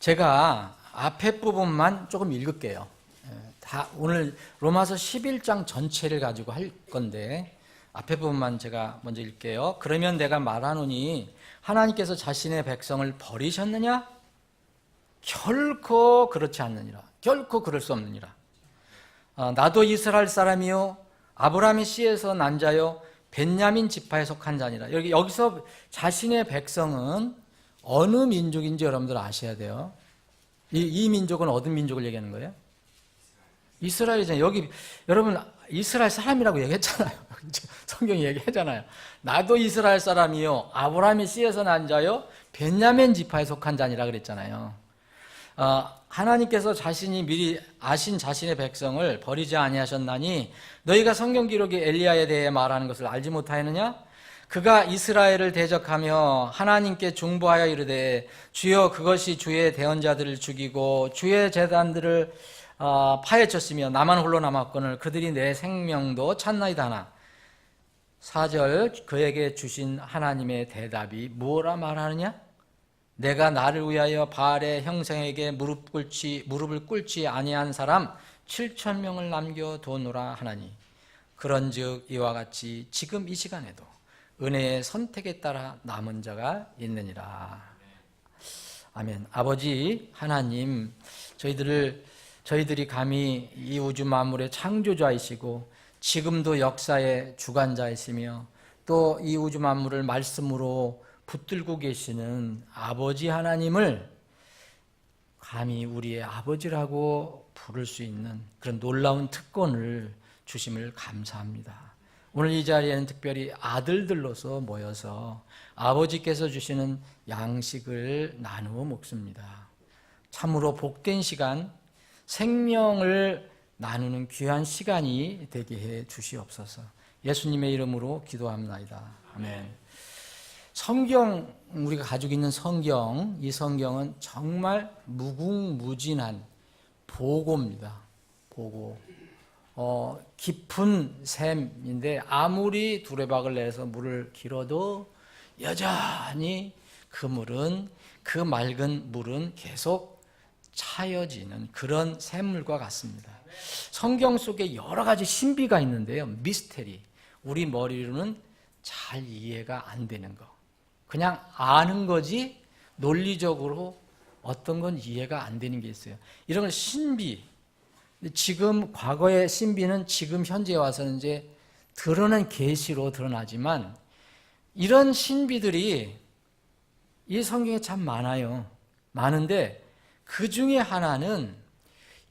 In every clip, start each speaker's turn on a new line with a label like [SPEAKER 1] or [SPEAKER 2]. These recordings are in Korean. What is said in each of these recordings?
[SPEAKER 1] 제가 앞에 부분만 조금 읽을게요. 다 오늘 로마서 11장 전체를 가지고 할 건데 앞에 부분만 제가 먼저 읽게요. 그러면 내가 말하노니 하나님께서 자신의 백성을 버리셨느냐? 결코 그렇지 않느니라. 결코 그럴 수 없느니라. 나도 이스라엘 사람이요 아브라함의 씨에서 난 자요 벤야민 지파에 속한 자니라. 여기서 자신의 백성은 어느 민족인지 여러분들 아셔야 돼요. 이 민족은 어떤 민족을 얘기하는 거예요? 이스라엘이잖아요. 여기 여러분 이스라엘 사람이라고 얘기했잖아요. 성경이 얘기하잖아요. 나도 이스라엘 사람이요 아브라함의 씨에서 난 자요 벤야민 지파에 속한 자니라 그랬잖아요. 하나님께서 자신이 미리 아신 자신의 백성을 버리지 아니하셨나니 너희가 성경 기록이 엘리야에 대해 말하는 것을 알지 못하였느냐? 그가 이스라엘을 대적하며 하나님께 중보하여 이르되 주여 그것이 주의 대언자들을 죽이고 주의 제단들을 파헤쳤으며 나만 홀로 남았거늘 그들이 내 생명도 찾나이다 하나. 4절 그에게 주신 하나님의 대답이 무엇라 말하느냐? 내가 나를 위하여 바알의 형상에게 무릎을 꿇지 아니한 사람 7,000명을 남겨두노라 하나니 그런즉 이와 같이 지금 이 시간에도 은혜의 선택에 따라 남은 자가 있느니라. 아멘. 아버지 하나님, 저희들이 감히 이 우주 만물의 창조자이시고 지금도 역사의 주관자이시며 또 이 우주 만물을 말씀으로 붙들고 계시는 아버지 하나님을 감히 우리의 아버지라고 부를 수 있는 그런 놀라운 특권을 주심을 감사합니다. 오늘 이 자리에는 특별히 아들들로서 모여서 아버지께서 주시는 양식을 나누어 먹습니다. 참으로 복된 시간, 생명을 나누는 귀한 시간이 되게 해 주시옵소서. 예수님의 이름으로 기도합니다. 아멘. 성경, 우리가 가지고 있는 성경, 이 성경은 정말 무궁무진한 보고입니다. 보고. 깊은 샘인데 아무리 두레박을 내서 물을 길어도 여전히 그 맑은 물은 계속 차여지는 그런 샘물과 같습니다. 성경 속에 여러 가지 신비가 있는데요. 미스테리. 우리 머리로는 잘 이해가 안 되는 거. 그냥 아는 거지 논리적으로 어떤 건 이해가 안 되는 게 있어요. 이런 건 신비. 지금 과거의 신비는 지금 현재에 와서는 이제 드러난 계시로 드러나지만 이런 신비들이 이 성경에 참 많아요. 많은데 그 중에 하나는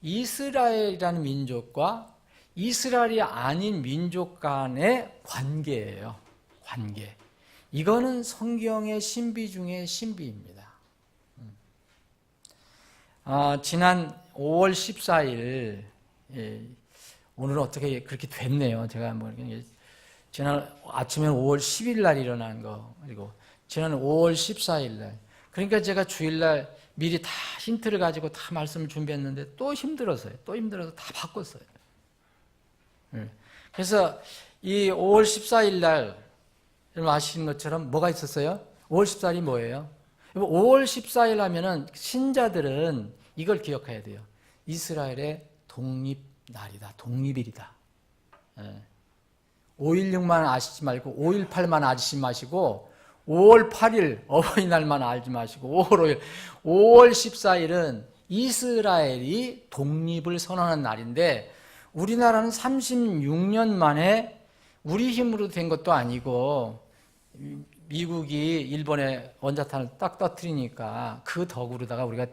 [SPEAKER 1] 이스라엘이라는 민족과 이스라엘이 아닌 민족 간의 관계예요. 관계. 이거는 성경의 신비 중에 신비입니다. 지난 5월 14일, 오늘은 어떻게 그렇게 됐네요. 제가 지난 아침에 5월 10일 날 일어난 거, 그리고 지난 5월 14일 날. 그러니까 제가 주일날 미리 다 힌트를 가지고 다 말씀을 준비했는데 또 힘들어서 다 바꿨어요. 그래서 이 5월 14일 날, 여러분 아시는 것처럼 뭐가 있었어요? 5월 14일이 뭐예요? 5월 14일 하면은 신자들은 이걸 기억해야 돼요. 이스라엘의 독립날이다. 독립일이다. 5.16만 아시지 말고 5.18만 아시지 마시고 5월 8일 어버이날만 알지 마시고 5월 5일 5월 14일은 이스라엘이 독립을 선언한 날인데 우리나라는 36년 만에 우리 힘으로 된 것도 아니고 미국이 일본의 원자탄을 딱 터뜨리니까 그 덕으로다가 우리가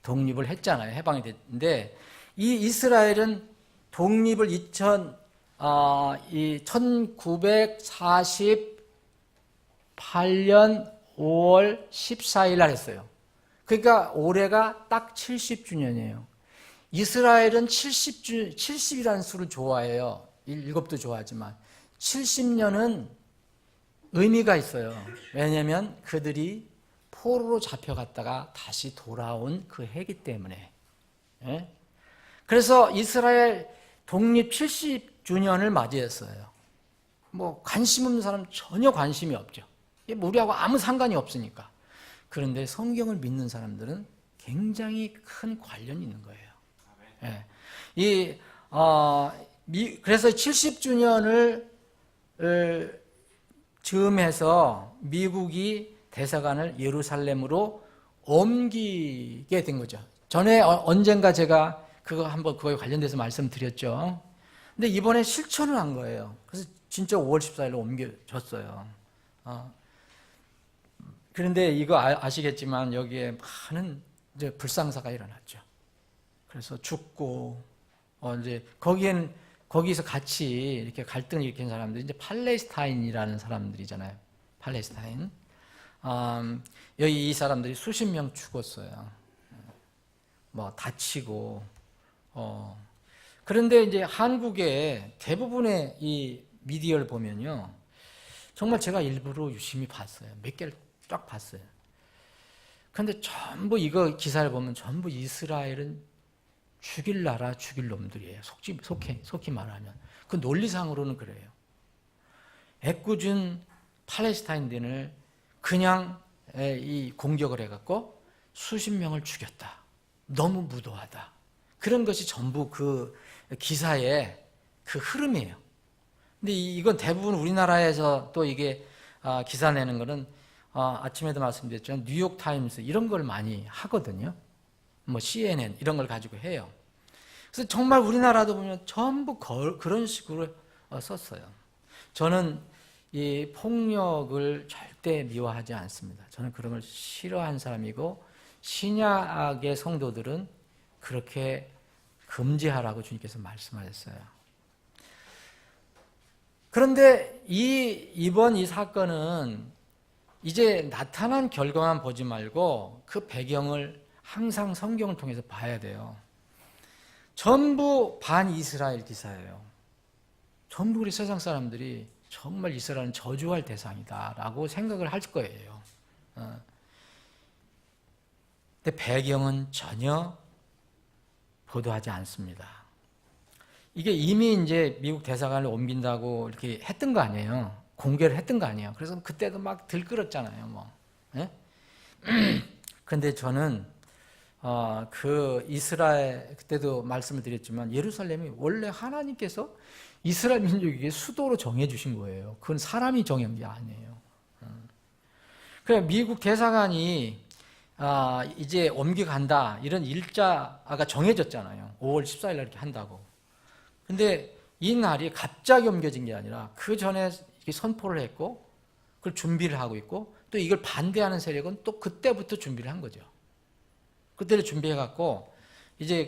[SPEAKER 1] 독립을 했잖아요. 해방이 됐는데 이 이스라엘은 독립을 1948년 5월 14일 날 했어요. 그러니까 올해가 딱 70주년이에요. 이스라엘은 70이라는 수를 좋아해요. 7도 좋아하지만 70년은 의미가 있어요. 왜냐하면 그들이 포로로 잡혀갔다가 다시 돌아온 그 해기 때문에. 그래서 이스라엘 독립 70주년을 맞이했어요. 관심 없는 사람 전혀 관심이 없죠. 우리하고 아무 상관이 없으니까. 그런데 성경을 믿는 사람들은 굉장히 큰 관련이 있는 거예요. 그래서 70주년을 즈음해서 미국이 대사관을 예루살렘으로 옮기게 된 거죠. 전에 언젠가 제가 그거에 관련돼서 말씀드렸죠. 근데 이번에 실천을 한 거예요. 그래서 진짜 5월 14일로 옮겨졌어요. 그런데 이거 아시겠지만 여기에 많은 이제 불상사가 일어났죠. 그래서 죽고, 이제 거기서 같이 이렇게 갈등을 일으킨 사람들이 이제 팔레스타인이라는 사람들이잖아요. 팔레스타인. 여기 이 사람들이 수십 명 죽었어요. 뭐 다치고. 그런데 이제 한국의 대부분의 이 미디어를 보면요, 정말 제가 일부러 유심히 봤어요. 몇 개를 쫙 봤어요. 그런데 전부 이거 기사를 보면 전부 이스라엘은 죽일 나라, 죽일 놈들이에요. 속히 말하면. 그 논리상으로는 그래요. 애꿎은 팔레스타인들을 그냥 이 공격을 해갖고 수십 명을 죽였다. 너무 무도하다. 그런 것이 전부 그 기사의 그 흐름이에요. 근데 이건 대부분 우리나라에서 또 이게 기사 내는 거는 아침에도 말씀드렸지만 뉴욕타임스 이런 걸 많이 하거든요. 뭐 CNN 이런 걸 가지고 해요. 그래서 정말 우리나라도 보면 전부 그런 식으로 썼어요. 저는 이 폭력을 절대 미워하지 않습니다. 저는 그런 걸 싫어하는 사람이고, 신약의 성도들은 그렇게 금지하라고 주님께서 말씀하셨어요. 그런데 이번 이 사건은 이제 나타난 결과만 보지 말고 그 배경을 항상 성경을 통해서 봐야 돼요. 전부 반이스라엘 기사예요. 전부 우리 세상 사람들이 정말 이스라엘은 저주할 대상이다라고 생각을 할 거예요. 근데 배경은 전혀 보도하지 않습니다. 이게 이미 이제 미국 대사관을 옮긴다고 이렇게 했던 거 아니에요. 공개를 했던 거 아니에요. 그래서 그때도 막 들끓었잖아요. 뭐. 그런데 저는 그 이스라엘, 그때도 말씀을 드렸지만 예루살렘이 원래 하나님께서 이스라엘 민족에게 수도로 정해주신 거예요. 그건 사람이 정한 게 아니에요. 그래 미국 대사관이 이제 옮겨간다 이런 일자가 정해졌잖아요. 5월 14일 날 이렇게 한다고. 근데 이 날이 갑자기 옮겨진 게 아니라 그 전에 선포를 했고 그걸 준비를 하고 있고, 또 이걸 반대하는 세력은 또 그때부터 준비를 한 거죠. 그때를 준비해갖고 이제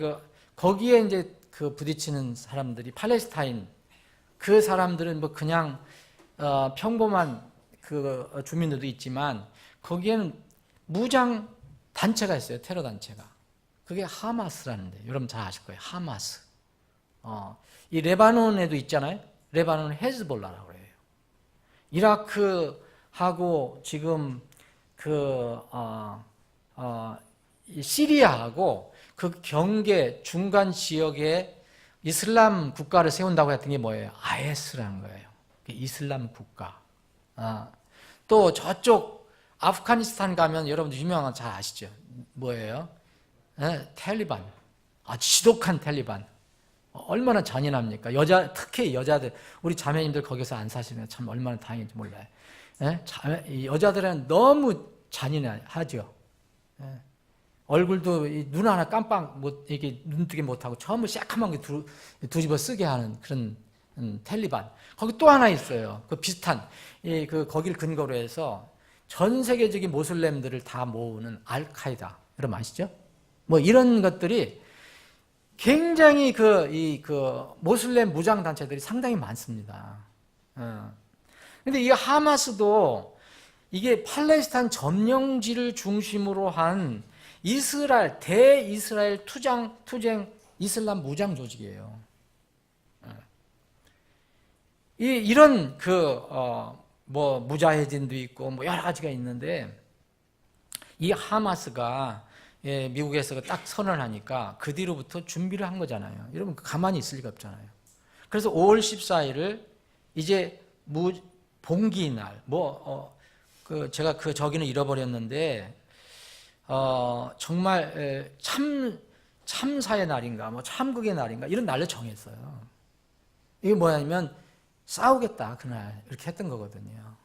[SPEAKER 1] 거기에 이제 그 부딪히는 사람들이 팔레스타인, 그 사람들은 뭐 그냥 평범한 그 주민들도 있지만 거기에는 무장 단체가 있어요. 테러 단체가. 그게 하마스라는데 여러분 잘 아실 거예요. 하마스. 이 레바논에도 있잖아요. 레바논은 헤즈볼라라고 그래요. 이라크하고 지금 시리아하고 그 경계 중간 지역에 이슬람 국가를 세운다고 했던 게 뭐예요? IS라는 거예요. 이슬람 국가. 또 저쪽 아프가니스탄 가면 여러분들 유명한 잘 아시죠? 뭐예요? 텔리반. 지독한 텔리반. 얼마나 잔인합니까? 특히 여자들, 우리 자매님들 거기서 안 사시면 참 얼마나 다행인지 몰라요. 여자들은 너무 잔인하죠. 얼굴도 눈 하나 깜빡 이렇게 눈뜨기 못하고 전부 새까만 게 뒤집어 쓰게 하는 그런 텔리반. 거기 또 하나 있어요. 그 비슷한 거길 근거로 해서 전 세계적인 모슬렘들을 다 모으는 알카이다. 여러분 아시죠? 뭐 이런 것들이 굉장히 모슬렘 무장 단체들이 상당히 많습니다. 근데 이 하마스도 이게 팔레스타인 점령지를 중심으로 한 대이스라엘 투쟁 이슬람 무장 조직이에요. 이런 무자헤딘도 있고 뭐 여러 가지가 있는데, 이 하마스가 미국에서 딱 선언하니까 그 뒤로부터 준비를 한 거잖아요. 여러분 가만히 있을 리가 없잖아요. 그래서 5월 14일을 이제 봉기날, 제가 저기는 잃어버렸는데 정말 참사의 날인가, 뭐 참극의 날인가 이런 날을 정했어요. 이게 뭐냐면 싸우겠다 그날 이렇게 했던 거거든요.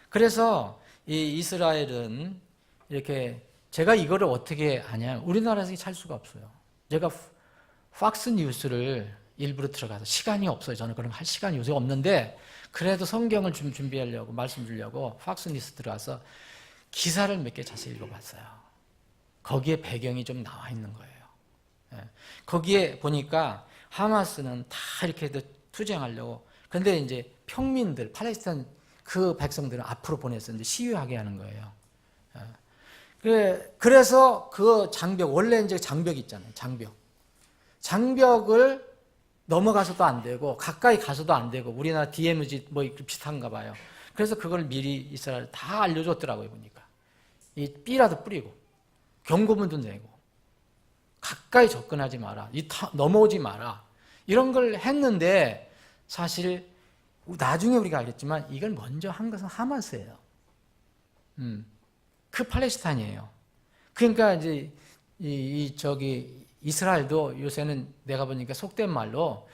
[SPEAKER 1] 그래서 이 이스라엘은 이렇게 제가 이거를 어떻게 아냐? 우리나라에서 찰 수가 없어요. 제가 팍스 뉴스를 일부러 들어가서 시간이 없어요. 저는 그런 거 할 시간이 요새 없는데 그래도 성경을 좀 준비하려고 말씀 주려고 팍스 뉴스 들어가서 기사를 몇 개 자세히 읽어봤어요. 거기에 배경이 좀 나와 있는 거예요. 거기에 보니까 하마스는 다 이렇게 투쟁하려고. 그런데 이제 평민들, 팔레스타인 그 백성들은 앞으로 보내서 이제 시위하게 하는 거예요. 그래서 그 장벽, 원래 이제 장벽 있잖아요. 장벽을 넘어가서도 안 되고, 가까이 가서도 안 되고, 우리나라 DMZ 뭐 비슷한가 봐요. 그래서 그걸 미리 이스라엘 다 알려줬더라고요, 보니까. 이 삐라도 뿌리고, 경고문도 내고, 가까이 접근하지 마라. 넘어오지 마라. 이런 걸 했는데, 사실, 나중에 우리가 알겠지만, 이걸 먼저 한 것은 하마스예요. 그 팔레스타인이에요. 그러니까 이제, 이스라엘도 요새는 내가 보니까 속된 말로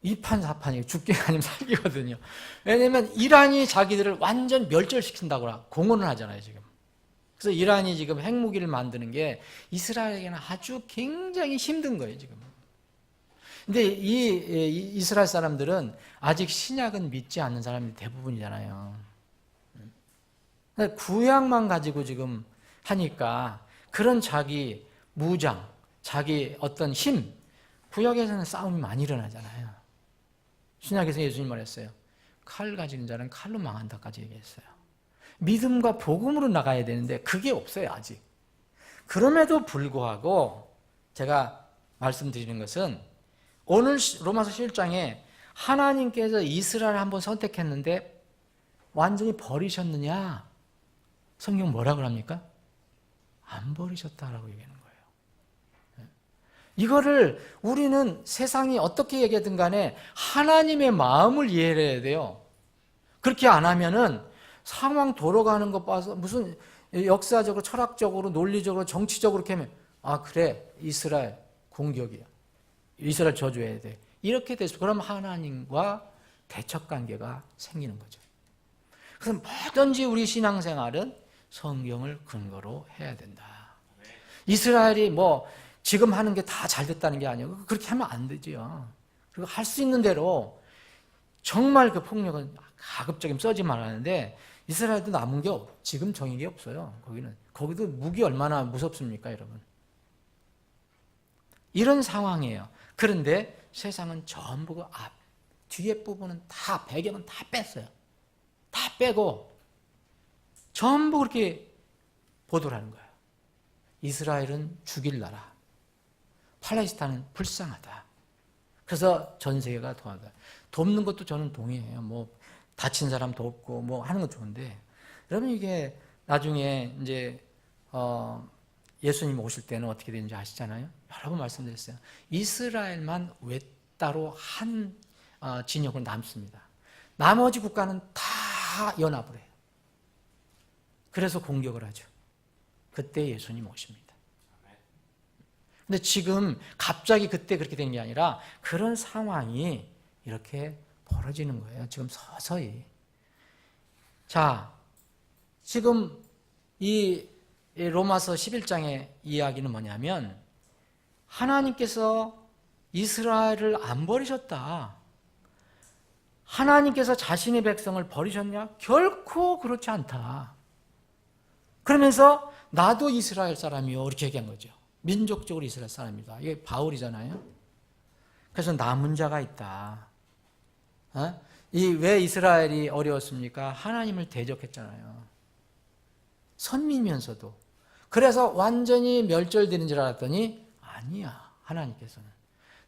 [SPEAKER 1] 이판사판이에요. 죽기 아니면 살기거든요. 왜냐면 이란이 자기들을 완전 멸절시킨다고 공언을 하잖아요, 지금. 그래서 이란이 지금 핵무기를 만드는 게 이스라엘에게는 아주 굉장히 힘든 거예요, 지금. 근데 이 이스라엘 사람들은 아직 신약은 믿지 않는 사람이 대부분이잖아요. 구약만 가지고 지금 하니까 그런 자기 무장, 자기 어떤 힘, 구약에서는 싸움이 많이 일어나잖아요. 신약에서 예수님 말했어요. 칼 가지는 자는 칼로 망한다까지 얘기했어요. 믿음과 복음으로 나가야 되는데 그게 없어요, 아직. 그럼에도 불구하고 제가 말씀드리는 것은 오늘 로마서 11장에 하나님께서 이스라엘을 한번 선택했는데 완전히 버리셨느냐? 성경 뭐라고 합니까? 안 버리셨다라고 얘기하는 거예요. 이거를 우리는 세상이 어떻게 얘기하든 간에 하나님의 마음을 이해해야 돼요. 그렇게 안 하면은 상황 돌아가는 것 봐서 무슨 역사적으로, 철학적으로, 논리적으로, 정치적으로 이렇게 하면 아 그래 이스라엘 공격이야. 이스라엘 저주해야 돼. 이렇게 돼서 그럼 하나님과 대척관계가 생기는 거죠. 그래서 뭐든지 우리 신앙생활은 성경을 근거로 해야 된다. 이스라엘이 뭐 지금 하는 게 다 잘 됐다는 게 아니고 그렇게 하면 안 되죠. 그리고 할 수 있는 대로 정말 그 폭력은 가급적이면 써지 말라는데 이스라엘도 남은 게 지금 정인 게 없어요. 거기도 무기 얼마나 무섭습니까, 여러분? 이런 상황이에요. 그런데 세상은 전부 그 뒤에 부분은 다 배경은 다 뺐어요. 다 빼고 전부 그렇게 보도를 하는 거예요. 이스라엘은 죽일 나라, 팔레스타인은 불쌍하다. 그래서 전 세계가 도와다. 돕는 것도 저는 동의해요. 뭐 다친 사람 돕고 뭐 하는 건 좋은데, 여러분 이게 나중에 이제 예수님 오실 때는 어떻게 되는지 아시잖아요. 여러 번 말씀드렸어요. 이스라엘만 외따로 한 진영으로 남습니다. 나머지 국가는 다 연합을 해요. 그래서 공격을 하죠. 그때 예수님 오십니다. 근데 지금 갑자기 그때 그렇게 된 게 아니라 그런 상황이 이렇게 벌어지는 거예요. 지금 서서히. 자, 지금 이 로마서 11장의 이야기는 뭐냐면 하나님께서 이스라엘을 안 버리셨다. 하나님께서 자신의 백성을 버리셨냐? 결코 그렇지 않다. 그러면서 나도 이스라엘 사람이요 이렇게 얘기한 거죠. 민족적으로 이스라엘 사람이다. 이게 바울이잖아요. 그래서 남은 자가 있다. 왜 이스라엘이 어려웠습니까? 하나님을 대적했잖아요. 선민이면서도. 그래서 완전히 멸절되는 줄 알았더니 아니야. 하나님께서는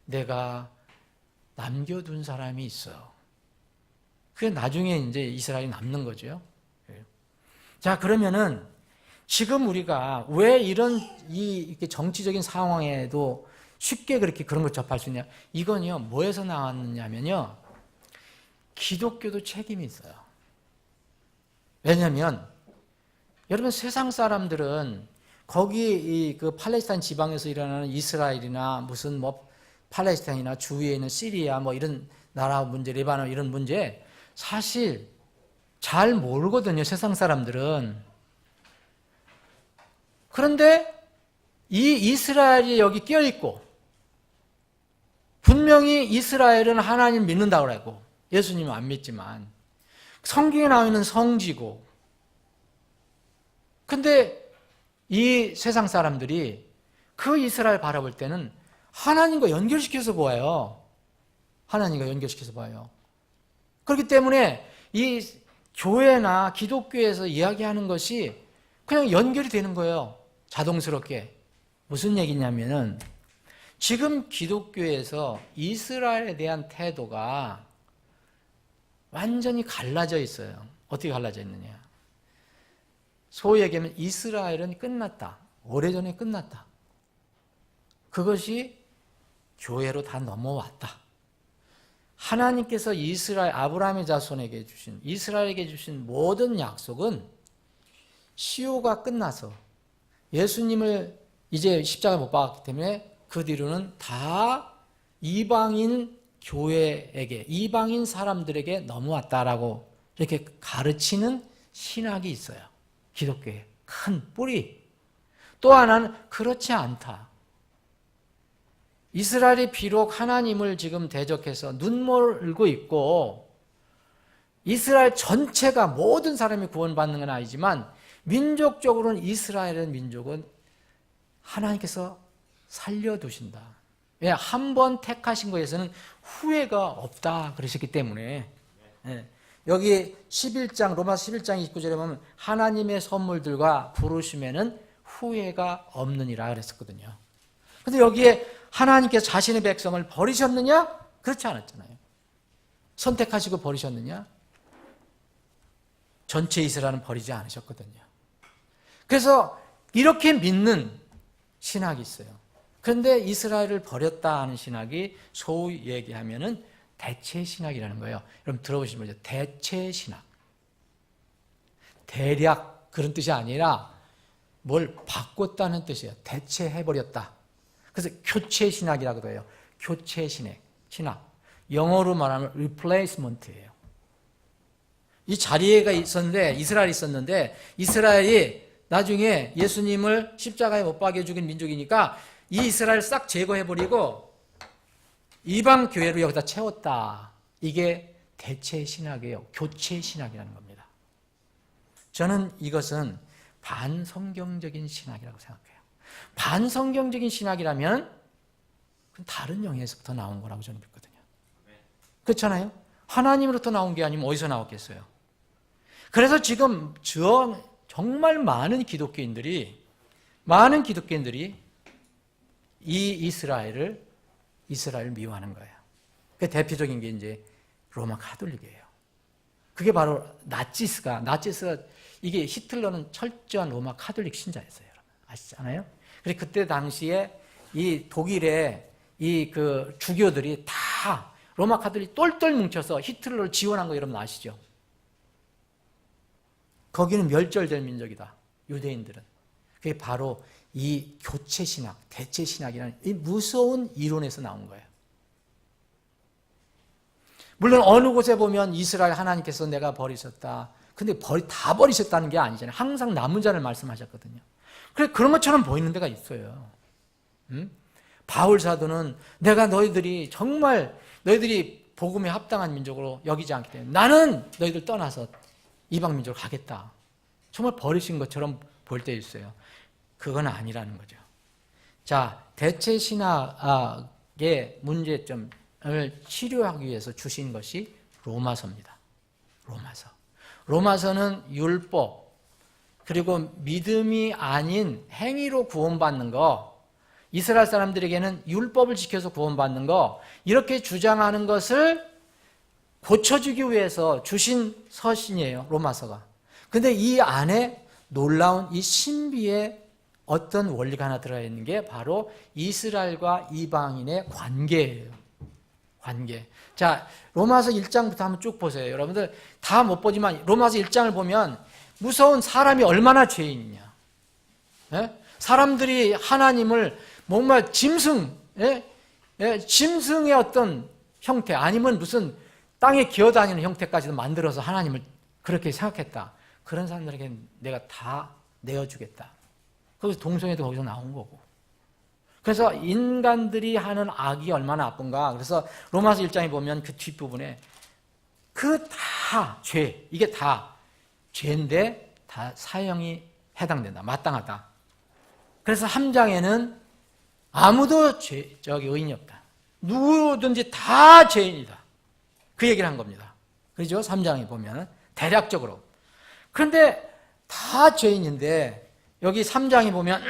[SPEAKER 1] 내가 남겨둔 사람이 있어. 그게 나중에 이제 이스라엘이 남는 거죠. 자, 그러면은 지금 우리가 왜 이렇게 정치적인 상황에도 쉽게 그렇게 그런 걸 접할 수 있냐? 이건요, 뭐에서 나왔느냐면요, 기독교도 책임이 있어요. 왜냐하면 여러분 세상 사람들은 거기 그 팔레스타인 지방에서 일어나는 이스라엘이나 무슨 뭐 팔레스타인이나 주위에 있는 시리아 뭐 이런 나라 문제, 레바논 이런 문제 사실 잘 모르거든요, 세상 사람들은. 그런데 이 이스라엘이 여기 껴있고 분명히 이스라엘은 하나님 믿는다고 그러고 예수님은 안 믿지만 성경에 나와 있는 성지고, 근데 이 세상 사람들이 그 이스라엘 바라볼 때는 하나님과 연결시켜서 보아요. 하나님과 연결시켜서 봐요. 그렇기 때문에 이 교회나 기독교에서 이야기하는 것이 그냥 연결이 되는 거예요. 자동스럽게. 무슨 얘기냐면은 지금 기독교에서 이스라엘에 대한 태도가 완전히 갈라져 있어요. 어떻게 갈라져 있느냐. 소위 얘기하면 이스라엘은 끝났다. 오래전에 끝났다. 그것이 교회로 다 넘어왔다. 하나님께서 이스라엘, 아브라함의 자손에게 주신, 이스라엘에게 주신 모든 약속은 시효가 끝나서 예수님을 이제 십자가에 못 박았기 때문에 그 뒤로는 다 이방인 교회에게, 이방인 사람들에게 넘어왔다라고 이렇게 가르치는 신학이 있어요. 기독교의 큰 뿌리. 또 하나는 그렇지 않다. 이스라엘이 비록 하나님을 지금 대적해서 눈물고 있고 이스라엘 전체가 모든 사람이 구원받는 건 아니지만 민족적으로는 이스라엘의 민족은 하나님께서 살려두신다. 왜? 한 번 택하신 것에서는 후회가 없다 그러셨기 때문에. 여기 11장 로마서 11장 29절에 보면 하나님의 선물들과 부르심에는 후회가 없느니라 그랬었거든요. 그런데 여기에 하나님께서 자신의 백성을 버리셨느냐? 그렇지 않았잖아요. 선택하시고 버리셨느냐? 전체 이스라엘은 버리지 않으셨거든요. 그래서 이렇게 믿는 신학이 있어요. 그런데 이스라엘을 버렸다 하는 신학이 소위 얘기하면은 대체신학이라는 거예요. 여러분 들어보시면 모르죠. 대체신학. 대략 그런 뜻이 아니라 뭘 바꿨다는 뜻이에요. 대체해버렸다. 그래서 교체신학이라고도 해요. 교체신학. 영어로 말하면 replacement예요. 이 자리에가 있었는데, 이스라엘이 있었는데, 이스라엘이 나중에 예수님을 십자가에 못 박여 죽인 민족이니까 이 이스라엘 싹 제거해버리고 이방 교회로 여기다 채웠다. 이게 대체 신학이에요. 교체 신학이라는 겁니다. 저는 이것은 반성경적인 신학이라고 생각해요. 반성경적인 신학이라면 다른 영역에서부터 나온 거라고 저는 믿거든요. 그렇잖아요? 하나님으로부터 나온 게 아니면 어디서 나왔겠어요? 그래서 지금 정말 많은 기독교인들이 이 이스라엘을 미워하는 거예요. 그 대표적인 게 이제 로마 카톨릭이에요. 그게 바로 나치스가 이게 히틀러는 철저한 로마 카톨릭 신자였어요. 여러분 아시잖아요? 그래서 그때 당시에 이 독일의 이 그 주교들이 다 로마 카톨릭 똘똘 뭉쳐서 히틀러를 지원한 거 여러분 아시죠? 거기는 멸절될 민족이다. 유대인들은. 그게 바로 이 교체신학, 대체신학이라는 이 무서운 이론에서 나온 거예요. 물론 어느 곳에 보면 이스라엘 하나님께서 내가 버리셨다. 근데 다 버리셨다는 게 아니잖아요. 항상 남은 자를 말씀하셨거든요. 그래 그런 것처럼 보이는 데가 있어요. 바울 사도는 내가 너희들이 복음에 합당한 민족으로 여기지 않기 때문에 나는 너희들 떠나서 이방 민족으로 가겠다. 정말 버리신 것처럼 볼 때 있어요. 그건 아니라는 거죠. 자, 대체 신학의 문제점을 치료하기 위해서 주신 것이 로마서입니다. 로마서는 율법 그리고 믿음이 아닌 행위로 구원받는 거, 이스라엘 사람들에게는 율법을 지켜서 구원받는 거, 이렇게 주장하는 것을 고쳐주기 위해서 주신 서신이에요. 로마서가. 근데 이 안에 놀라운 이 신비의 어떤 원리가 하나 들어있는 게 바로 이스라엘과 이방인의 관계예요. 관계. 자, 로마서 1장부터 한번 쭉 보세요. 여러분들 다 못 보지만 로마서 1장을 보면 무서운 사람이 얼마나 죄인이냐. 네? 사람들이 하나님을 정말 짐승, 짐승의 어떤 형태 아니면 무슨 땅에 기어다니는 형태까지도 만들어서 하나님을 그렇게 생각했다. 그런 사람들에게 내가 다 내어주겠다. 그래서 동성애도 거기서 나온 거고. 그래서 인간들이 하는 악이 얼마나 나쁜가. 그래서 로마서 1장에 보면 그 뒷부분에 그 다 죄, 이게 다 죄인데 다 사형이 해당된다. 마땅하다. 그래서 3장에는 아무도 의인이 없다. 누구든지 다 죄인이다. 그 얘기를 한 겁니다. 그렇죠? 3장에 보면 대략적으로. 그런데 다 죄인인데 여기 3장에 보면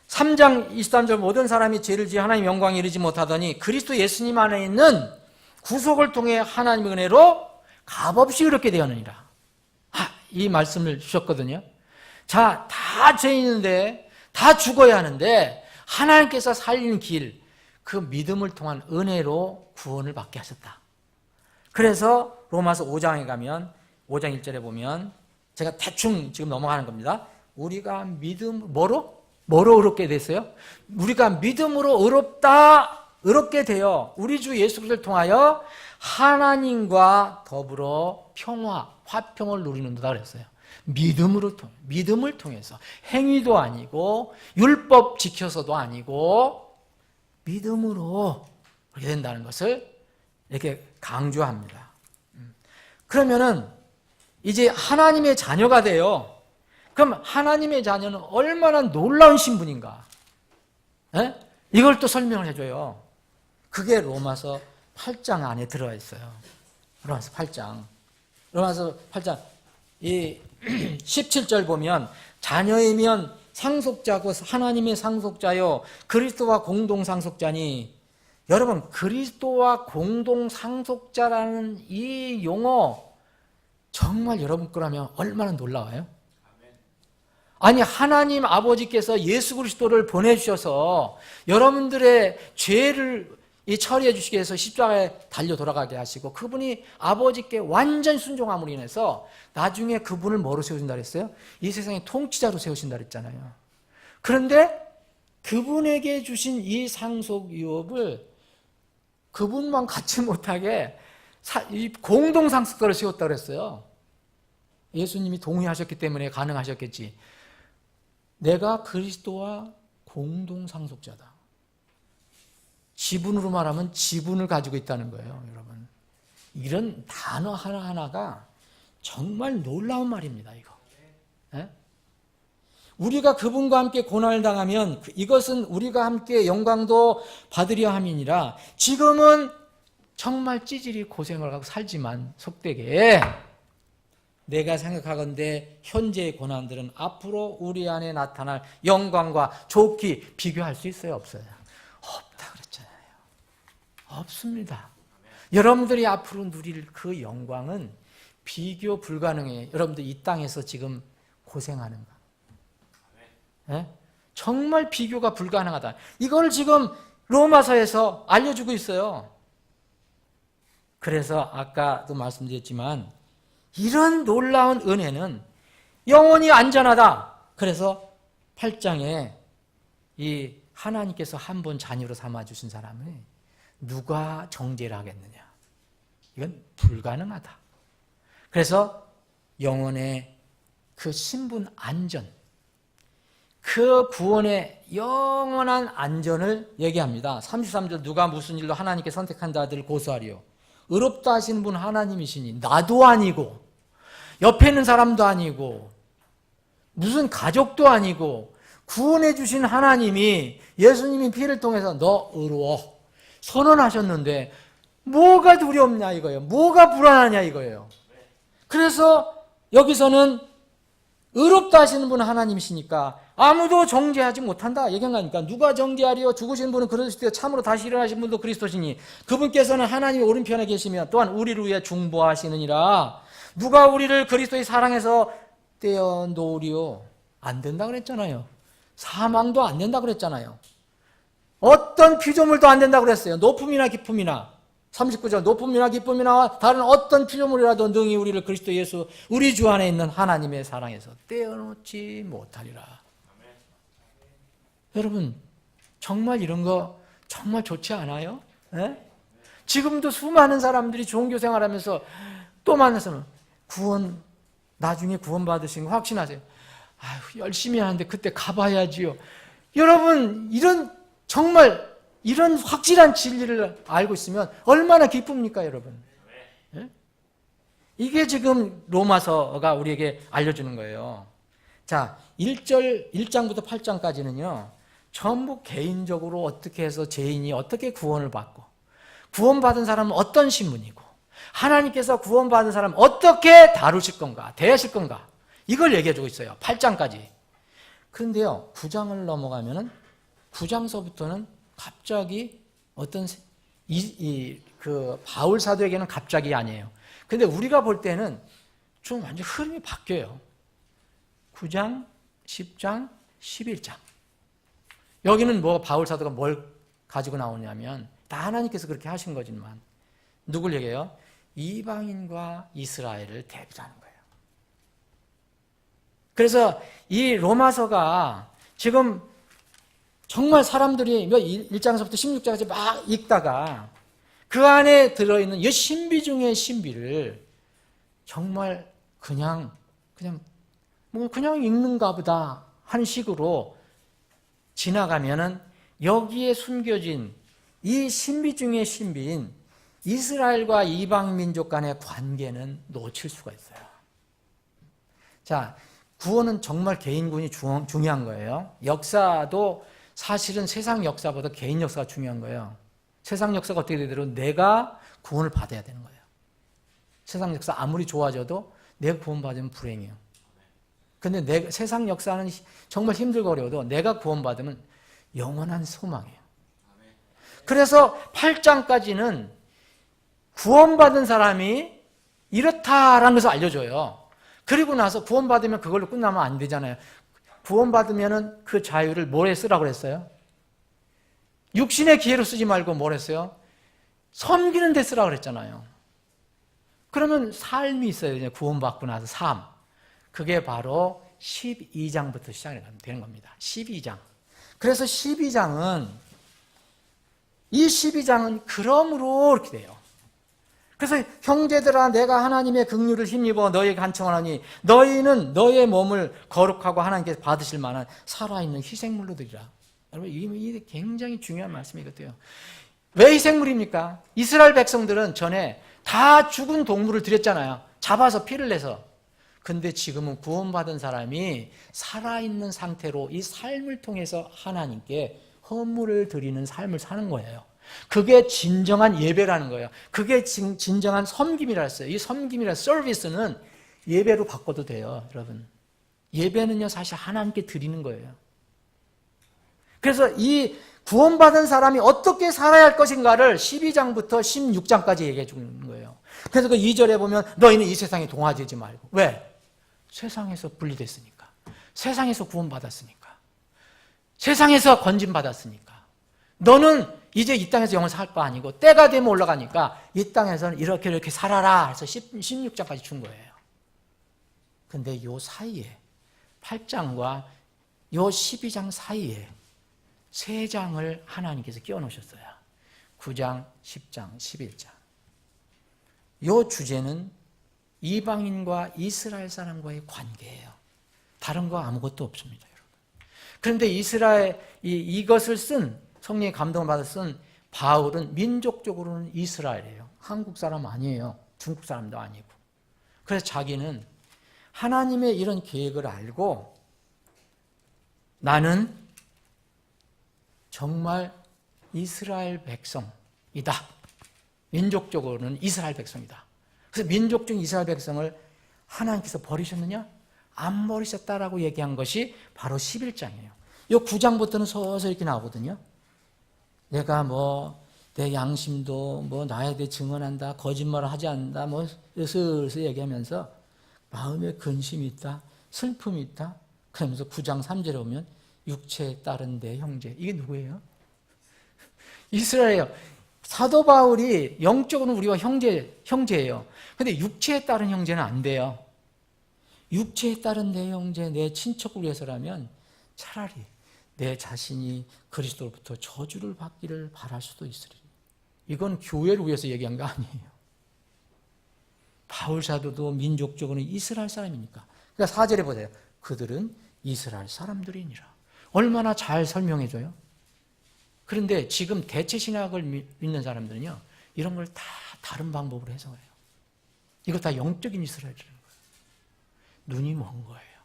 [SPEAKER 1] 3장 23절 모든 사람이 죄를 지어 하나님 영광에 이르지 못하더니 그리스도 예수님 안에 있는 구속을 통해 하나님의 은혜로 값없이 의롭게 되었느니라. 이 말씀을 주셨거든요. 자, 다 죄인인데 다 죽어야 하는데 하나님께서 살리는 길, 그 믿음을 통한 은혜로 구원을 받게 하셨다. 그래서 로마서 5장에 가면 5장 1절에 보면 제가 대충 지금 넘어가는 겁니다. 우리가 뭐로 의롭게 됐어요? 우리가 믿음으로 의롭게 되어 우리 주 예수 그리스도를 통하여 하나님과 더불어 화평을 누리는도다 그랬어요. 믿음을 통해서 행위도 아니고 율법 지켜서도 아니고 믿음으로 그렇게 된다는 것을 이렇게 강조합니다. 그러면은 이제 하나님의 자녀가 돼요. 그럼 하나님의 자녀는 얼마나 놀라운 신분인가? 이걸 또 설명을 해줘요. 그게 로마서 8장 안에 들어가 있어요. 로마서 8장. 로마서 8장. 이 17절 보면 자녀이면 상속자고 하나님의 상속자요 그리스도와 공동 상속자니. 여러분, 그리스도와 공동 상속자라는 이 용어 정말 여러분 거라면 얼마나 놀라워요? 아니, 하나님 아버지께서 예수 그리스도를 보내주셔서 여러분들의 죄를 처리해 주시기 위해서 십자가에 달려 돌아가게 하시고 그분이 아버지께 완전 순종함으로 인해서 나중에 그분을 뭐로 세우신다 그랬어요? 이 세상의 통치자로 세우신다 그랬잖아요. 그런데 그분에게 주신 이 상속 유업을 그분만 갖지 못하게 공동 상속자로 세웠다 그랬어요. 예수님이 동의하셨기 때문에 가능하셨겠지. 내가 그리스도와 공동 상속자다. 지분으로 말하면 지분을 가지고 있다는 거예요, 여러분. 이런 단어 하나하나가 정말 놀라운 말입니다, 이거. 네? 우리가 그분과 함께 고난을 당하면 이것은 우리가 함께 영광도 받으려 함이니라. 지금은 정말 찌질이 고생을 하고 살지만 속되게 내가 생각하건대 현재의 고난들은 앞으로 우리 안에 나타날 영광과 좋게 비교할 수 있어요? 없어요? 없다 그랬잖아요. 없습니다. 여러분들이 앞으로 누릴 그 영광은 비교 불가능해요. 여러분들 이 땅에서 지금 고생하는 거. 네? 정말 비교가 불가능하다. 이걸 지금 로마서에서 알려주고 있어요. 그래서 아까도 말씀드렸지만 이런 놀라운 은혜는 영원히 안전하다. 그래서 8장에 이 하나님께서 한 분 자녀로 삼아주신 사람을 누가 정죄를 하겠느냐. 이건 불가능하다. 그래서 영원의 그 신분 안전, 그 구원의 영원한 안전을 얘기합니다. 33절 누가 무슨 일로 하나님께 선택한 자들을 고소하리요. 의롭다 하시는 분 하나님이시니 나도 아니고 옆에 있는 사람도 아니고 무슨 가족도 아니고 구원해 주신 하나님이 예수님이 피를 통해서 너 의로워 선언하셨는데 뭐가 두렵냐 이거예요. 뭐가 불안하냐 이거예요. 그래서 여기서는 의롭다 하시는 분은 하나님이시니까 아무도 정죄하지 못한다 얘기한 거니까. 누가 정죄하리요? 죽으신 분은 그리스도, 참으로 다시 일어나신 분도 그리스도시니 그분께서는 하나님의 오른편에 계시며 또한 우리를 위해 중보하시느니라. 누가 우리를 그리스도의 사랑에서 떼어놓으리요? 안 된다 그랬잖아요. 사망도 안 된다 그랬잖아요. 어떤 피조물도 안 된다 그랬어요. 높음이나 깊음이나 39절 높음이나 기쁨이나 다른 어떤 피조물이라도 능히 우리를 그리스도 예수 우리 주 안에 있는 하나님의 사랑에서 떼어놓지 못하리라. 여러분 정말 이런 거 정말 좋지 않아요? 네? 지금도 수많은 사람들이 종교 생활하면서 또 만나서 구원 나중에 구원 받으신 거 확신하세요? 아유, 열심히 하는데 그때 가봐야지요. 여러분 정말 이런 확실한 진리를 알고 있으면 얼마나 기쁩니까, 여러분? 예? 이게 지금 로마서가 우리에게 알려주는 거예요. 자, 1장부터 8장까지는요, 전부 개인적으로 어떻게 해서 죄인이 어떻게 구원을 받고, 구원받은 사람은 어떤 신분이고, 하나님께서 구원받은 사람은 어떻게 다루실 건가, 대하실 건가, 이걸 얘기해주고 있어요. 8장까지. 그런데요, 9장을 넘어가면은, 9장서부터는 갑자기 어떤 바울 사도에게는 갑자기 아니에요. 근데 우리가 볼 때는 좀 완전 흐름이 바뀌어요. 9장, 10장, 11장. 여기는 뭐 바울 사도가 뭘 가지고 나오냐면 다 하나님께서 그렇게 하신 거지만 누굴 얘기해요? 이방인과 이스라엘을 대비하는 거예요. 그래서 이 로마서가 지금 정말 사람들이 1장서부터 16장까지 막 읽다가 그 안에 들어있는 이 신비 중의 신비를 정말 그냥 읽는가 보다 하는 식으로 지나가면은 여기에 숨겨진 이 신비 중의 신비인 이스라엘과 이방 민족 간의 관계는 놓칠 수가 있어요. 자, 구원은 정말 개인 구원이 중요한 거예요. 역사도 사실은 세상 역사보다 개인 역사가 중요한 거예요. 세상 역사가 어떻게 되더라도 내가 구원을 받아야 되는 거예요. 세상 역사 아무리 좋아져도 내가 구원받으면 불행해요. 근데 세상 역사는 정말 힘들고 어려워도 내가 구원받으면 영원한 소망이에요. 그래서 8장까지는 구원받은 사람이 이렇다라는 것을 알려줘요. 그리고 나서 구원받으면 그걸로 끝나면 안 되잖아요. 구원받으면 그 자유를 뭐에 쓰라고 그랬어요? 육신의 기회로 쓰지 말고 뭘 했어요? 섬기는 데 쓰라고 그랬잖아요. 그러면 삶이 있어요. 이제 구원받고 나서 삶. 그게 바로 12장부터 시작이 되는 겁니다. 12장. 그래서 12장은 그러므로 이렇게 돼요. 그래서 형제들아 내가 하나님의 긍휼을 힘입어 너희에게 간청하노니 너희는 너희의 몸을 거룩하고 하나님께서 받으실 만한 살아있는 희생물로 드리라. 여러분 이게 굉장히 중요한 말씀이거든요. 왜 희생물입니까? 이스라엘 백성들은 전에 다 죽은 동물을 드렸잖아요. 잡아서 피를 내서. 근데 지금은 구원받은 사람이 살아있는 상태로 이 삶을 통해서 하나님께 헌물을 드리는 삶을 사는 거예요. 그게 진정한 예배라는 거예요. 그게 진정한 섬김이라 했어요. 이 섬김이라 서비스는 예배로 바꿔도 돼요, 여러분. 예배는요, 사실 하나님께 드리는 거예요. 그래서 이 구원받은 사람이 어떻게 살아야 할 것인가를 12장부터 16장까지 얘기해 주는 거예요. 그래서 그 2절에 보면 너희는 이 세상에 동화되지 말고. 왜? 세상에서 분리됐으니까. 세상에서 구원받았으니까. 세상에서 건진받았으니까. 너는 이제 이 땅에서 영원히 살 거 아니고 때가 되면 올라가니까 이 땅에서는 이렇게 살아라 해서 16장까지 준 거예요. 근데 요 사이에 8장과 요 12장 사이에 3장을 하나님께서 끼워 놓으셨어요. 9장, 10장, 11장. 요 주제는 이방인과 이스라엘 사람과의 관계예요. 다른 거 아무것도 없습니다, 여러분. 그런데 이것을 쓴 성령의 감동을 받아 쓴 바울은 민족적으로는 이스라엘이에요. 한국 사람 아니에요. 중국 사람도 아니고. 그래서 자기는 하나님의 이런 계획을 알고 나는 정말 이스라엘 백성이다. 민족적으로는 이스라엘 백성이다. 그래서 민족적 이스라엘 백성을 하나님께서 버리셨느냐? 안 버리셨다라고 얘기한 것이 바로 11장이에요. 이 9장부터는 서서히 이렇게 나오거든요. 내가 내 양심도 나에 대해 증언한다, 거짓말을 하지 않는다, 슬슬 얘기하면서 마음에 근심이 있다, 슬픔이 있다. 그러면서 9장 3절에 보면 육체에 따른 내 형제. 이게 누구예요? 이스라엘이에요. 사도 바울이 영적으로는 우리와 형제예요. 근데 육체에 따른 형제는 안 돼요. 육체에 따른 내 형제, 내 친척을 위해서라면 차라리 내 자신이 그리스도로부터 저주를 받기를 바랄 수도 있으리. 이건 교회를 위해서 얘기한 거 아니에요. 바울 사도도 민족적으로는 이스라엘 사람이니까. 그러니까 4절에 보세요. 그들은 이스라엘 사람들이니라. 얼마나 잘 설명해줘요. 그런데 지금 대체 신학을 믿는 사람들은요, 이런 걸 다 다른 방법으로 해석해요. 이거 다 영적인 이스라엘이라는 거예요. 눈이 먼 거예요.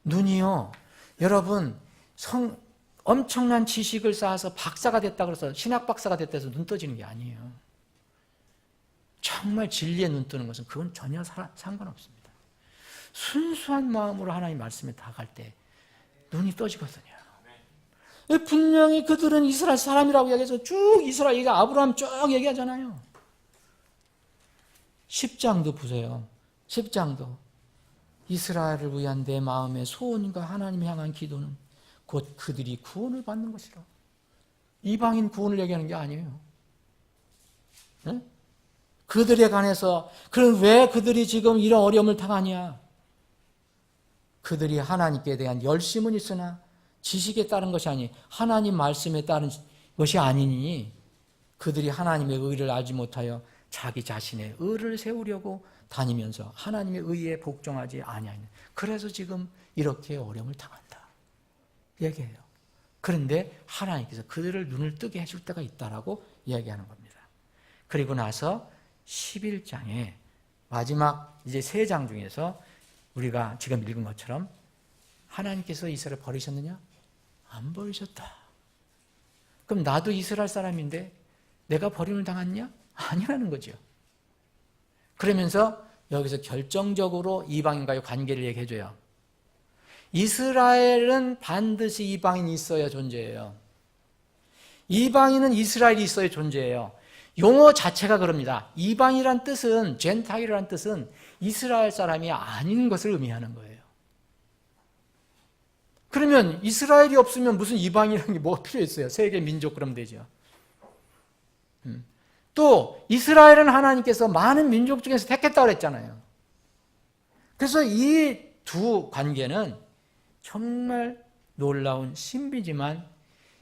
[SPEAKER 1] 눈이요, 여러분, 엄청난 지식을 쌓아서 박사가 됐다 그래서 신학 박사가 됐다 해서 눈 떠지는 게 아니에요. 정말 진리에 눈 뜨는 것은 그건 전혀 상관없습니다. 순수한 마음으로 하나님 말씀에 다가갈 때 눈이 떠지거든요. 분명히 그들은 이스라엘 사람이라고 얘기해서 쭉 이스라엘 얘기, 아브라함 쭉 얘기하잖아요. 10장도 보세요. 10장도 이스라엘을 위한 내 마음의 소원과 하나님 향한 기도는 곧 그들이 구원을 받는 것이라. 이방인 구원을 얘기하는 게 아니에요. 네? 그들에 관해서 그럼 왜 그들이 지금 이런 어려움을 당하냐? 그들이 하나님께 대한 열심은 있으나 지식에 따른 것이 아니 하나님 말씀에 따른 것이 아니니 그들이 하나님의 의를 알지 못하여 자기 자신의 의를 세우려고 다니면서 하나님의 의에 복종하지 아니하니 그래서 지금 이렇게 어려움을 당한다 얘기해요. 그런데 하나님께서 그들을 눈을 뜨게 해줄 때가 있다라고 이야기하는 겁니다. 그리고 나서 11장에 마지막 이제 3장 중에서 우리가 지금 읽은 것처럼 하나님께서 이스라엘을 버리셨느냐? 안 버리셨다. 그럼 나도 이스라엘 사람인데 내가 버림을 당했냐? 아니라는 거죠. 그러면서 여기서 결정적으로 이방인과의 관계를 얘기해줘요. 이스라엘은 반드시 이방인이 있어야 존재해요. 이방인은 이스라엘이 있어야 존재해요. 용어 자체가 그럽니다. 이방이란 뜻은, 젠타일이라는 뜻은 이스라엘 사람이 아닌 것을 의미하는 거예요. 그러면 이스라엘이 없으면 무슨 이방이라는 게 뭐가 필요했어요? 세계 민족 그러면 되죠. 또 이스라엘은 하나님께서 많은 민족 중에서 택했다고 그랬잖아요. 그래서 이 두 관계는 정말 놀라운 신비지만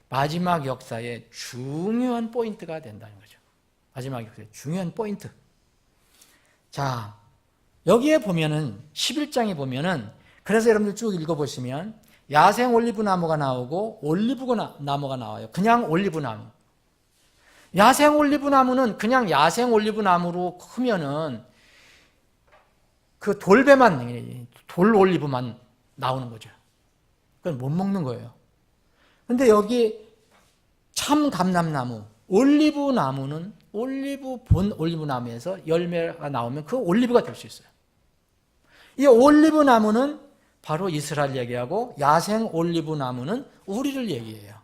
[SPEAKER 1] 마지막 역사의 중요한 포인트가 된다는 거죠. 마지막 역사의 중요한 포인트. 자, 여기에 보면은 11장에 보면은 그래서 여러분들 쭉 읽어보시면 야생 올리브 나무가 나오고 올리브 나무가 나와요. 그냥 올리브 나무. 야생 올리브 나무는 그냥 야생 올리브 나무로 크면은 그 돌배만, 돌 올리브만 나오는 거죠. 그건 못 먹는 거예요. 근데 여기 참 감람나무, 올리브 나무는 본 올리브 나무에서 열매가 나오면 그 올리브가 될 수 있어요. 이 올리브 나무는 바로 이스라엘 얘기하고 야생 올리브 나무는 우리를 얘기해요.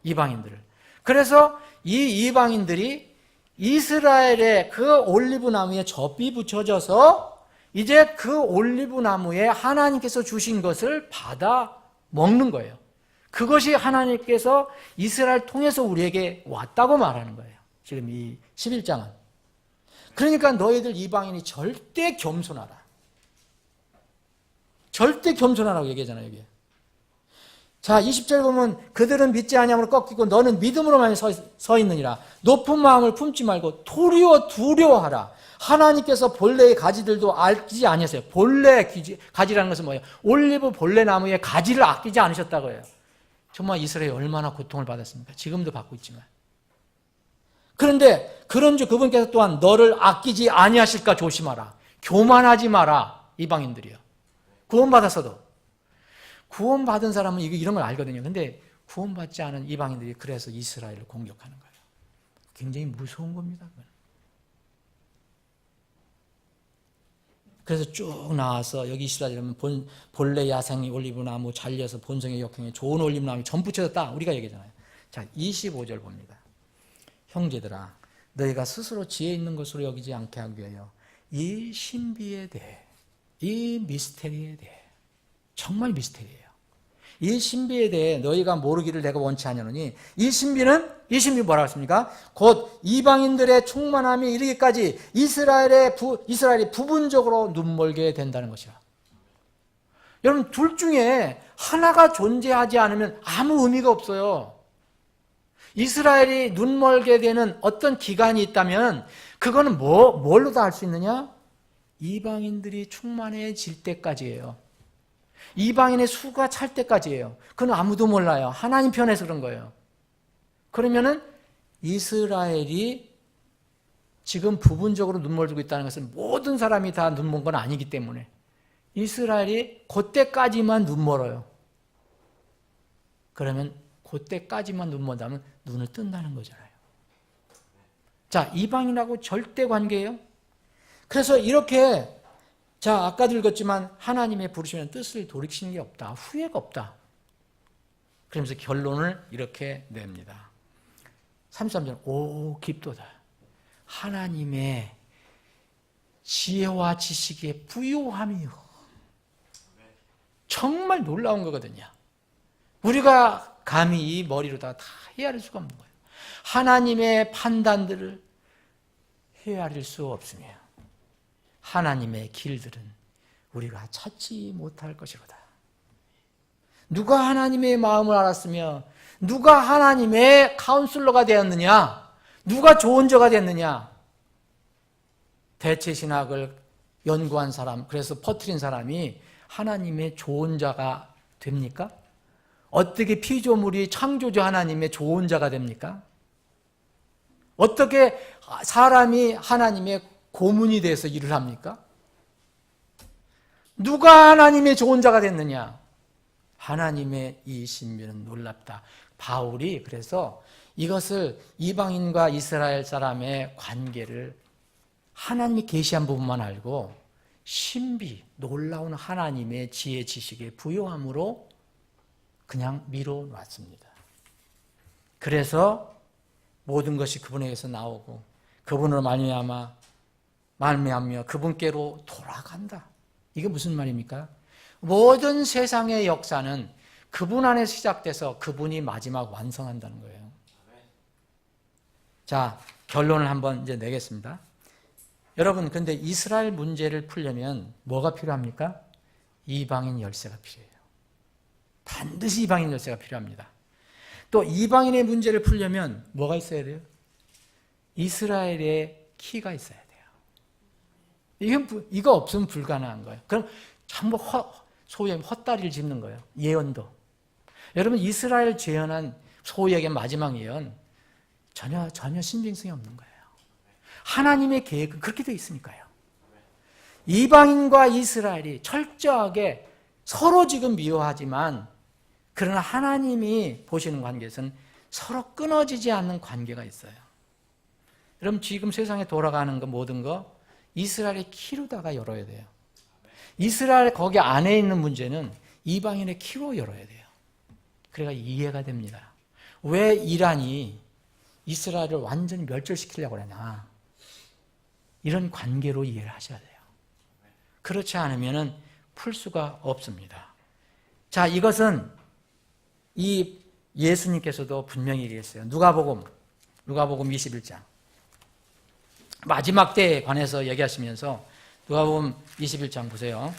[SPEAKER 1] 이방인들을. 그래서 이 이방인들이 이스라엘의 그 올리브 나무에 접이 붙여져서 이제 그 올리브 나무에 하나님께서 주신 것을 받아 먹는 거예요. 그것이 하나님께서 이스라엘 통해서 우리에게 왔다고 말하는 거예요. 지금 이 11장은. 그러니까 너희들 이방인이 절대 겸손하라. 절대 겸손하라고 얘기하잖아요, 여기. 자, 20절 보면 그들은 믿지 아니함으로 꺾이고 너는 믿음으로만 서 있느니라. 높은 마음을 품지 말고 두려워하라. 하나님께서 본래의 가지들도 아끼지 아니하세요. 본래 가지라는 것은 뭐예요? 올리브 본래 나무의 가지를 아끼지 않으셨다고 해요. 정말 이스라엘이 얼마나 고통을 받았습니까? 지금도 받고 있지만. 그런데 그런즉 그분께서 또한 너를 아끼지 아니하실까 조심하라. 교만하지 마라. 이방인들이요. 구원받았어도. 구원받은 사람은 이런 걸 알거든요. 근데 구원받지 않은 이방인들이 그래서 이스라엘을 공격하는 거예요. 굉장히 무서운 겁니다. 그래서 쭉 나와서 여기 이스라엘은 본래 야생이 올리브나무 잘려서 본성의 역행에 좋은 올리브나무 전 붙여졌다. 우리가 얘기하잖아요. 자, 25절 봅니다. 형제들아, 너희가 스스로 지혜 있는 것으로 여기지 않게 하기 위하여 이 신비에 대해, 이 미스테리에 대해, 정말 미스테리예요. 이 신비에 대해 너희가 모르기를 내가 원치 아니하노니 이 신비 뭐라고 했습니까? 곧 이방인들의 충만함이 이르기까지 이스라엘이 부분적으로 눈멀게 된다는 것이야. 여러분, 둘 중에 하나가 존재하지 않으면 아무 의미가 없어요. 이스라엘이 눈멀게 되는 어떤 기간이 있다면 그거는 뭘로 다 알 수 있느냐? 이방인들이 충만해질 때까지예요. 이방인의 수가 찰 때까지예요. 그건 아무도 몰라요. 하나님 편에서 그런 거예요. 그러면은 이스라엘이 지금 부분적으로 눈멀고 있다는 것은 모든 사람이 다 눈먼 건 아니기 때문에 이스라엘이 그때까지만 눈멀어요. 그러면 그때까지만 눈먼다면 눈을 뜬다는 거잖아요. 자, 이방인하고 절대 관계예요. 그래서 이렇게, 자, 아까도 읽었지만 하나님의 부르시는 뜻을 돌이키는 게 없다. 후회가 없다. 그러면서 결론을 이렇게 냅니다. 33절, 오 깊도다. 하나님의 지혜와 지식의 부요함이요. 정말 놀라운 거거든요. 우리가 감히 이 머리로 다 헤아릴 수가 없는 거예요. 하나님의 판단들을 헤아릴 수 없으며 하나님의 길들은 우리가 찾지 못할 것이로다. 누가 하나님의 마음을 알았으며 누가 하나님의 카운슬러가 되었느냐? 누가 조언자가 됐느냐? 대체신학을 연구한 사람, 그래서 퍼뜨린 사람이 하나님의 조언자가 됩니까? 어떻게 피조물이 창조주 하나님의 조언자가 됩니까? 어떻게 사람이 하나님의 고문이 돼서 일을 합니까? 누가 하나님의 조언자가 됐느냐? 하나님의 이 신비는 놀랍다. 바울이 그래서 이것을 이방인과 이스라엘 사람의 관계를 하나님이 계시한 부분만 알고 신비, 놀라운 하나님의 지혜, 지식의 부요함으로 그냥 미뤄놨습니다. 그래서 모든 것이 그분에게서 나오고 그분으로 말미암며 그분께로 돌아간다. 이게 무슨 말입니까? 모든 세상의 역사는 그분 안에 시작돼서 그분이 마지막 완성한다는 거예요. 자, 결론을 한번 이제 내겠습니다. 여러분, 근데 이스라엘 문제를 풀려면 뭐가 필요합니까? 이방인 열쇠가 필요해요. 반드시 이방인 열쇠가 필요합니다. 또 이방인의 문제를 풀려면 뭐가 있어야 돼요? 이스라엘의 키가 있어야 돼요. 이거 없으면 불가능한 거예요. 그럼 전부 소위 헛다리를 짚는 거예요. 예언도. 여러분, 이스라엘 재현한 소위 얘기한 마지막 예언 전혀 신빙성이 없는 거예요. 하나님의 계획은 그렇게 되어 있으니까요. 이방인과 이스라엘이 철저하게 서로 지금 미워하지만 그러나 하나님이 보시는 관계에서는 서로 끊어지지 않는 관계가 있어요. 여러분, 지금 세상에 돌아가는 거 모든 거 이스라엘의 키로다가 열어야 돼요. 이스라엘 거기 안에 있는 문제는 이방인의 키로 열어야 돼요. 그래야 이해가 됩니다. 왜 이란이 이스라엘을 완전히 멸절시키려고 그러냐. 이런 관계로 이해를 하셔야 돼요. 그렇지 않으면 풀 수가 없습니다. 자, 이것은 이 예수님께서도 분명히 얘기했어요. 누가복음 21장. 마지막 때에 관해서 얘기하시면서 누가복음 21장 보세요.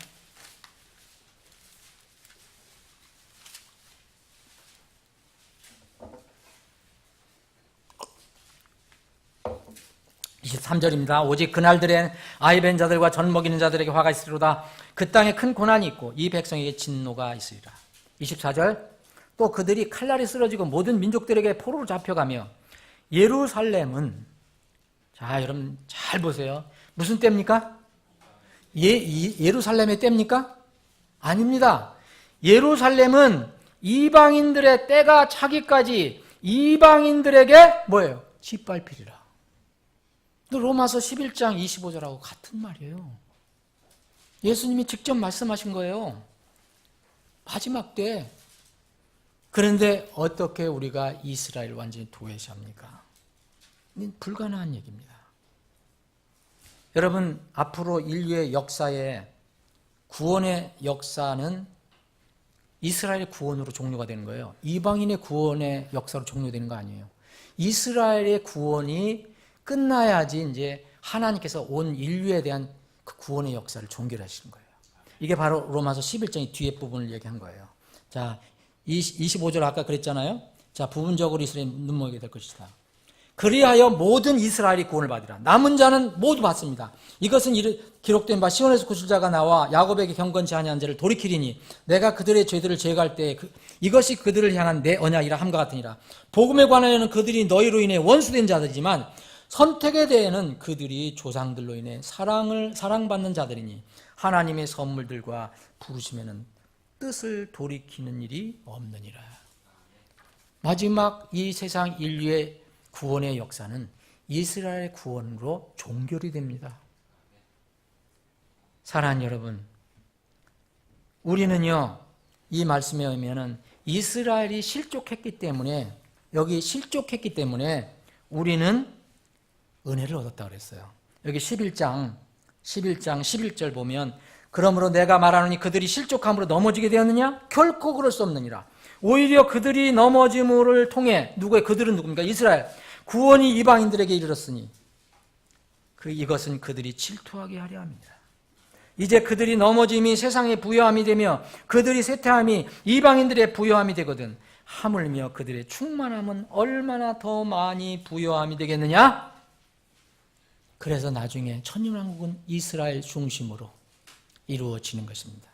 [SPEAKER 1] (23절입니다) 오직 그날들엔 아이 벤 자들과 젖 먹이는 자들에게 화가 있으리로다. 그 땅에 큰 고난이 있고 이 백성에게 진노가 있으리라. (24절) 또 그들이 칼날이 쓰러지고 모든 민족들에게 포로로 잡혀가며 예루살렘은, 자, 여러분 잘 보세요. 무슨 때입니까? 예루살렘의 때입니까? 아닙니다. 예루살렘은 이방인들의 때가 차기까지 이방인들에게 뭐예요? 짓밟히리라. 로마서 11장 25절하고 같은 말이에요. 예수님이 직접 말씀하신 거예요. 마지막 때. 그런데 어떻게 우리가 이스라엘 완전히 도외시합니까? 불가능한 얘기입니다. 여러분, 앞으로 인류의 역사에 구원의 역사는 이스라엘의 구원으로 종료가 되는 거예요. 이방인의 구원의 역사로 종료되는 거 아니에요. 이스라엘의 구원이 끝나야지 이제 하나님께서 온 인류에 대한 그 구원의 역사를 종결하시는 거예요. 이게 바로 로마서 11장의 뒤에 부분을 얘기한 거예요. 자, 25절 아까 그랬잖아요. 자, 부분적으로 이스라엘이 눈먹이게 될 것이다. 그리하여 모든 이스라엘이 구원을 받으라. 남은 자는 모두 받습니다. 이것은 기록된 바 시온에서 구실자가 나와 야곱에게 경건치 아니한 자를 돌이키리니 내가 그들의 죄들을 제거할 때 이것이 그들을 향한 내 언약이라 함과 같으니라. 복음에 관하여는 그들이 너희로 인해 원수된 자들이지만 선택에 대해는 그들이 조상들로 인해 사랑받는 자들이니 하나님의 선물들과 부르심에는 뜻을 돌이키는 일이 없느니라. 마지막 이 세상 인류의 구원의 역사는 이스라엘의 구원으로 종결이 됩니다. 사랑하는 여러분, 우리는요, 이 말씀에 의하면은 이스라엘이 실족했기 때문에, 여기 실족했기 때문에 우리는 은혜를 얻었다 그랬어요. 여기 11장 11절 보면 그러므로 내가 말하노니 그들이 실족함으로 넘어지게 되었느냐? 결코 그럴 수 없느니라. 오히려 그들이 넘어짐을 통해 그들은 누굽니까? 이스라엘. 구원이 이방인들에게 이르렀으니 이것은 그들이 질투하게 하려 합니다. 이제 그들이 넘어짐이 세상의 부요함이 되며 그들이 쇠퇴함이 이방인들의 부요함이 되거든 하물며 그들의 충만함은 얼마나 더 많이 부요함이 되겠느냐? 그래서 나중에 천년왕국은 이스라엘 중심으로 이루어지는 것입니다.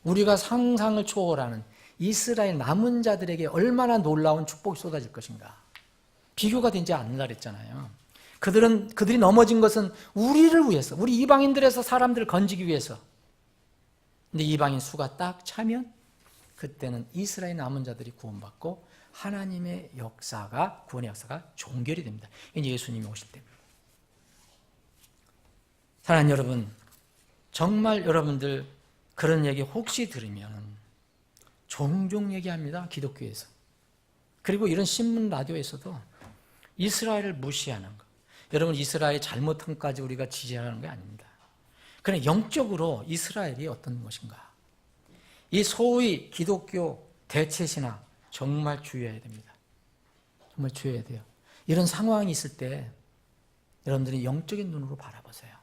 [SPEAKER 1] 우리가 상상을 초월하는 이스라엘 남은 자들에게 얼마나 놀라운 축복이 쏟아질 것인가. 비교가 되지 않는다 그랬잖아요. 그들이 넘어진 것은 우리를 위해서, 우리 이방인들에서 사람들을 건지기 위해서. 근데 이방인 수가 딱 차면 그때는 이스라엘 남은 자들이 구원받고 하나님의 역사가, 구원의 역사가 종결이 됩니다. 이제 예수님이 오실 때입니다. 사랑하는 여러분, 정말 여러분들 그런 얘기 혹시 들으면 종종 얘기합니다. 기독교에서. 그리고 이런 신문 라디오에서도 이스라엘을 무시하는 것. 여러분, 이스라엘 잘못함까지 우리가 지지하는 게 아닙니다. 그러나 영적으로 이스라엘이 어떤 것인가. 이 소위 기독교 대체신학 정말 주의해야 됩니다. 정말 주의해야 돼요. 이런 상황이 있을 때 여러분들이 영적인 눈으로 바라보세요.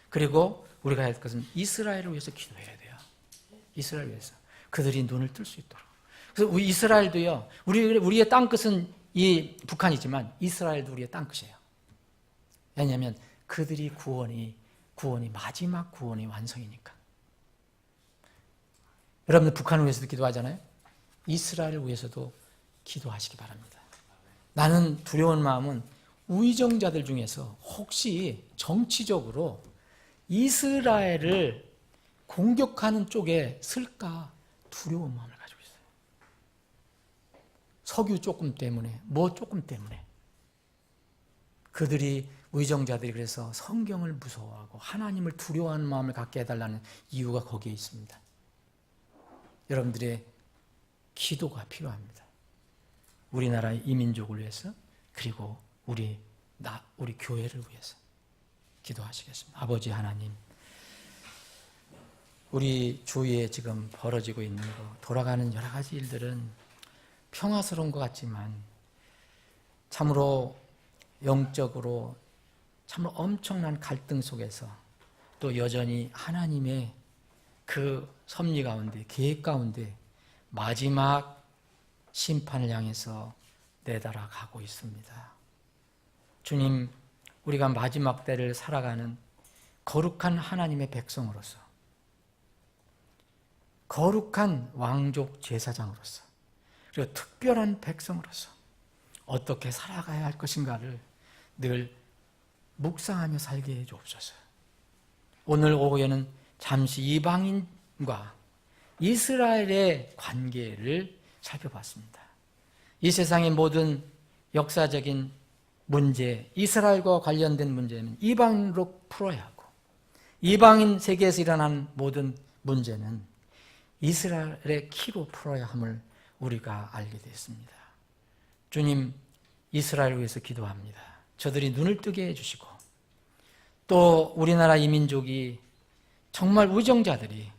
[SPEAKER 1] 그리고 우리가 해야 할 것은 이스라엘을 위해서 기도해야 돼요. 이스라엘을 위해서. 그들이 눈을 뜰 수 있도록. 그래서 우리 이스라엘도요, 우리의 땅끝은 이 북한이지만 이스라엘도 우리의 땅끝이에요. 왜냐하면 그들이 구원이 마지막 구원이 완성이니까. 여러분들 북한을 위해서도 기도하잖아요. 이스라엘을 위해서도 기도하시기 바랍니다. 나는 두려운 마음은 우의정자들 중에서 혹시 정치적으로 이스라엘을 공격하는 쪽에 쓸까 두려운 마음을 가지고 있어요. 석유 조금 때문에, 조금 때문에. 그들이 의정자들이 그래서 성경을 무서워하고 하나님을 두려워하는 마음을 갖게 해달라는 이유가 거기에 있습니다. 여러분들의 기도가 필요합니다. 우리나라의 이민족을 위해서, 그리고 우리 교회를 위해서 기도하시겠습니다. 아버지 하나님, 우리 주위에 지금 벌어지고 있는 돌아가는 여러 가지 일들은 평화스러운 것 같지만 참으로 영적으로 참으로 엄청난 갈등 속에서 또 여전히 하나님의 그 섭리 가운데, 계획 가운데 마지막 심판을 향해서 내달아 가고 있습니다. 주님, 우리가 마지막 때를 살아가는 거룩한 하나님의 백성으로서, 거룩한 왕족 제사장으로서, 그리고 특별한 백성으로서 어떻게 살아가야 할 것인가를 늘 묵상하며 살게 해 주옵소서. 오늘 오후에는 잠시 이방인과 이스라엘의 관계를 살펴봤습니다. 이 세상의 모든 역사적인 문제, 이스라엘과 관련된 문제는 이방인으로 풀어야 하고, 이방인 세계에서 일어난 모든 문제는 이스라엘의 키로 풀어야 함을 우리가 알게 됐습니다. 주님, 이스라엘을 위해서 기도합니다. 저들이 눈을 뜨게 해주시고, 또 우리나라 이민족이 정말 의정자들이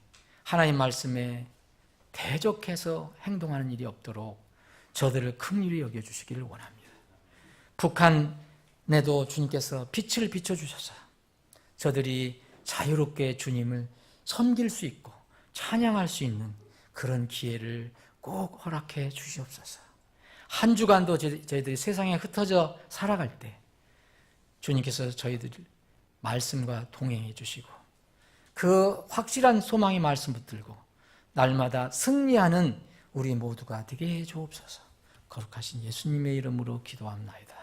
[SPEAKER 1] 하나님 말씀에 대적해서 행동하는 일이 없도록 저들을 긍휼히 여겨주시기를 원합니다. 북한에도 주님께서 빛을 비춰주셔서 저들이 자유롭게 주님을 섬길 수 있고 찬양할 수 있는 그런 기회를 꼭 허락해 주시옵소서. 한 주간도 저희들이 세상에 흩어져 살아갈 때 주님께서 저희들 말씀과 동행해 주시고 그 확실한 소망의 말씀 붙들고 날마다 승리하는 우리 모두가 되게 해 주옵소서. 거룩하신 예수님의 이름으로 기도합나이다.